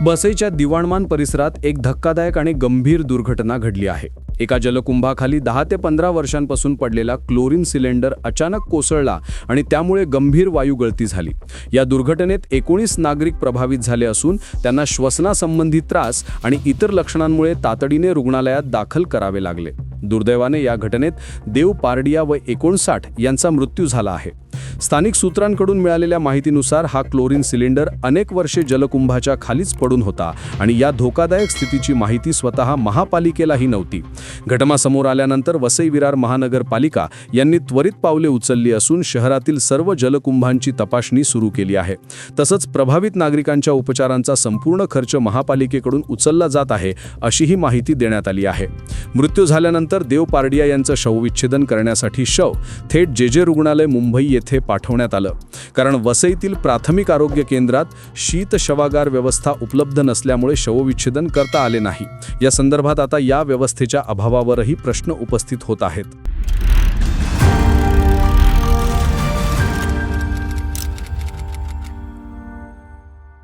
वसईच्या दिवाणमान परिसरात एक धक्कादायक आणि गंभीर दुर्घटना घडली आहे। एका जलकुंभाखाली 10 ते 15 वर्षांपासून पडलेला क्लोरीन सिलेंडर अचानक कोसळला आणि त्यामुळे गंभीर वायू गळती झाली। या दुर्घटनेत 19 नागरिक प्रभावित झाले असून त्यांना श्वसनासंबंधी त्रास आणि इतर लक्षणांमुळे तातडीने रुग्णालयात दाखल करावे लागले। दुर्दैवाने या घटनेत देव पारडिया व 59 यांचा मृत्यू झाला आहे। स्थानिक सूत्रांकडून मिळालेल्या माहितीनुसार हा क्लोरीन सिलेंडर अनेक वर्षे जलकुंभाच्या खालीच पडून होता आणि या धोकादायक स्थितीची माहिती स्वतः महापालिकेलाही नव्हती। घटना समोर आल्यानंतर वसई विरार महानगरपालिका यांनी त्वरित पावले उचलली असून शहरातील सर्व जलकुंभांची तपासणी सुरू केली आहे। तसंच प्रभावित नागरिकांच्या उपचारांचा संपूर्ण खर्च महापालिकेकडून उचलला जात आहे अशीही माहिती देण्यात आली आहे। मृत्यू झाल्यानंतर देव पारडिया यांचं शवविच्छेदन करण्यासाठी शव थेट जे रुग्णालय मुंबई येथे पाठवण्यात आलं, कारण वसईतील प्राथमिक आरोग्य केंद्रात शीत शवागार व्यवस्था उपलब्ध नसल्यामुळे शवविच्छेदन करता आले नाही। या संदर्भात आता या व्यवस्थेच्या अभावावरही प्रश्न उपस्थित होत आहेत।